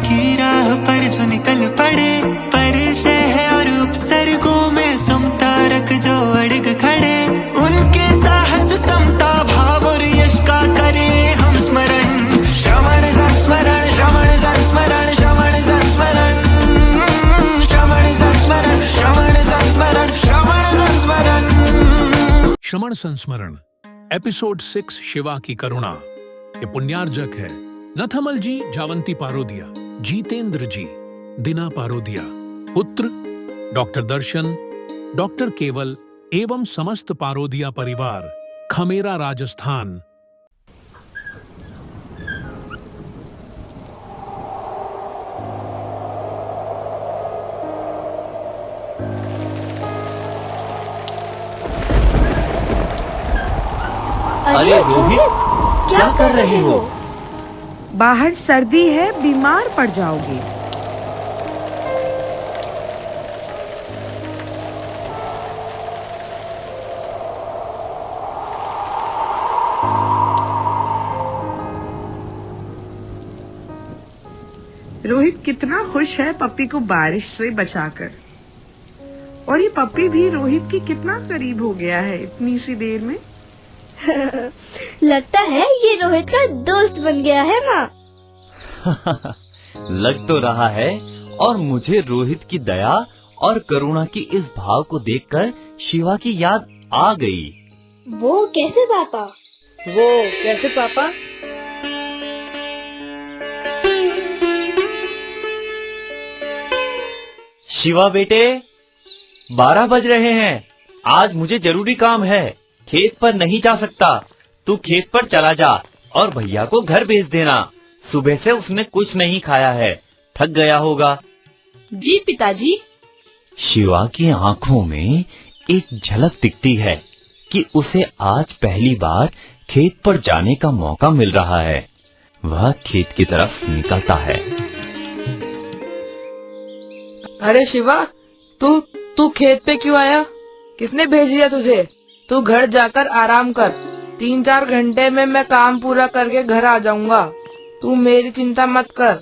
की राह पर जो निकल पड़े, परिचय है और उपसर्गों में समता रख जो अड़ग खड़े, उनके साहस समता भाव और यश का करे हम स्मरण। श्रवण संस्मरण, श्रवण संस्मरण, श्रवण संस्मरण, श्रवण संस्मरण, श्रवण संस्मरण, श्रवण संस्मरण। श्रवण संस्मरण एपिसोड 6 शिवा की करुणा। ये पुण्यार्जक है नथमल जी, जावंती पारोदिया, जीतेंद्र जी, दिना पारोदिया, पुत्र डॉक्टर दर्शन, डॉक्टर केवल एवं समस्त पारोदिया परिवार, खमेरा, राजस्थान। अरे रोहित, क्या कर रहे हो? बाहर सर्दी है, बीमार पड़ जाओगे। रोहित कितना खुश है पप्पी को बारिश से बचाकर, और ये पप्पी भी रोहित की कितना करीब हो गया है इतनी सी देर में। लगता है ये रोहित का दोस्त बन गया है माँ। लग तो रहा है, और मुझे रोहित की दया और करुणा की इस भाव को देखकर शिवा की याद आ गई। वो कैसे पापा? शिवा बेटे, 12 बज रहे हैं। आज मुझे जरूरी काम है, खेत पर नहीं जा सकता। तू खेत पर चला जा और भैया को घर भेज देना। सुबह से उसने कुछ नहीं खाया है, थक गया होगा। जी पिताजी। शिवा की आंखों में एक झलक दिखती है कि उसे आज पहली बार खेत पर जाने का मौका मिल रहा है। वह खेत की तरफ निकलता है। अरे शिवा, तू खेत पे क्यों आया? किसने भेज दिया तुझे? तू घर जाकर आराम कर। 3-4 घंटे में मैं काम पूरा करके घर आ जाऊंगा। तू मेरी चिंता मत कर।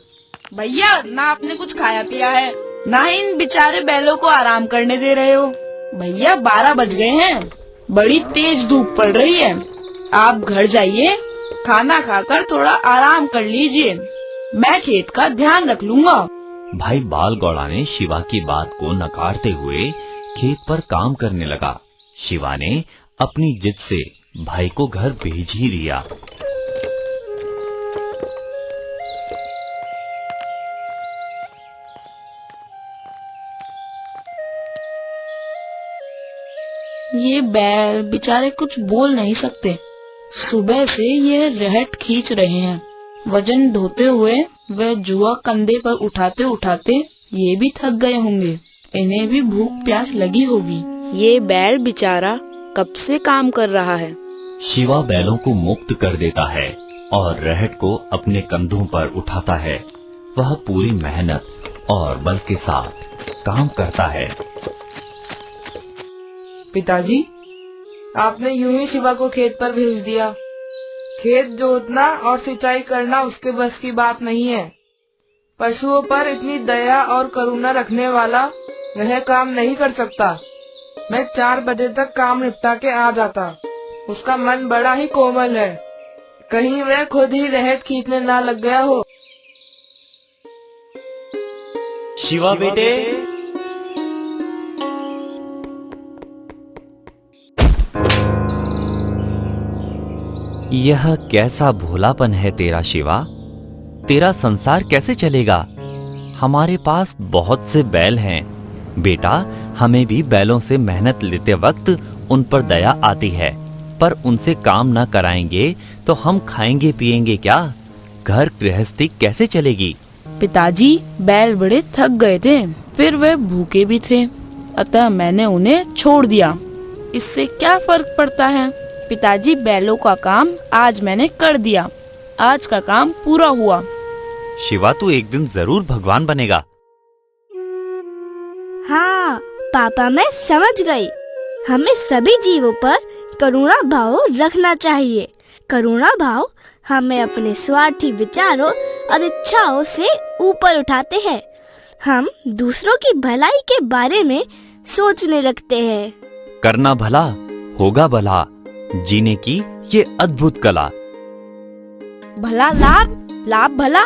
भैया, ना आपने कुछ खाया पिया है, ना ही इन बेचारे बैलों को आराम करने दे रहे हो। भैया, 12 बज गए हैं, बड़ी तेज धूप पड़ रही है। आप घर जाइए, खाना खाकर थोड़ा आराम कर लीजिए। मैं खेत का ध्यान रख लूंगा। भाई बाल गौड़ा ने शिवा की बात को नकारते हुए खेत पर काम करने लगा। शिवा ने अपनी जिद से भाई को घर भेज ही दिया। ये बैल बेचारे कुछ बोल नहीं सकते। सुबह से ये रहट खींच रहे हैं। वजन ढोते हुए वे जुआ कंधे पर उठाते उठाते ये भी थक गए होंगे। इन्हें भी भूख प्यास लगी होगी। ये बैल बेचारा कब से काम कर रहा है। शिवा बैलों को मुक्त कर देता है और रहट को अपने कंधों पर उठाता है। वह पूरी मेहनत और बल के साथ काम करता है। पिताजी, आपने यूं ही शिवा को खेत पर भेज दिया। खेत जोतना और सिंचाई करना उसके बस की बात नहीं है। पशुओं पर इतनी दया और करुणा रखने वाला वह काम नहीं कर सकता। मैं 4 बजे तक काम निपटा के आ जाता। उसका मन बड़ा ही कोमल है, कहीं वह खुद ही रहट खींचने ना लग गया हो। शिवा बेटे, यह कैसा भोलापन है तेरा शिवा। तेरा संसार कैसे चलेगा? हमारे पास बहुत से बैल हैं बेटा। हमें भी बैलों से मेहनत लेते वक्त उन पर दया आती है, पर उनसे काम न कराएंगे तो हम खाएंगे पिएंगे क्या? घर गृहस्थी कैसे चलेगी? पिताजी, बैल बड़े थक गए थे, फिर वे भूखे भी थे, अतः मैंने उन्हें छोड़ दिया। इससे क्या फर्क पड़ता है? पिताजी, बैलों का काम आज मैंने कर दिया। आज का काम पूरा हुआ। शिवा, तू एक दिन जरूर भगवान बनेगा। हाँ पापा, मैं समझ गई। हमें सभी जीवों पर करुणा भाव रखना चाहिए। करुणा भाव हमें अपने स्वार्थी विचारों और इच्छाओं से ऊपर उठाते हैं। हम दूसरों की भलाई के बारे में सोचने लगते हैं। करना भला होगा भला, जीने की ये अद्भुत कला। भला लाभ, लाभ भला।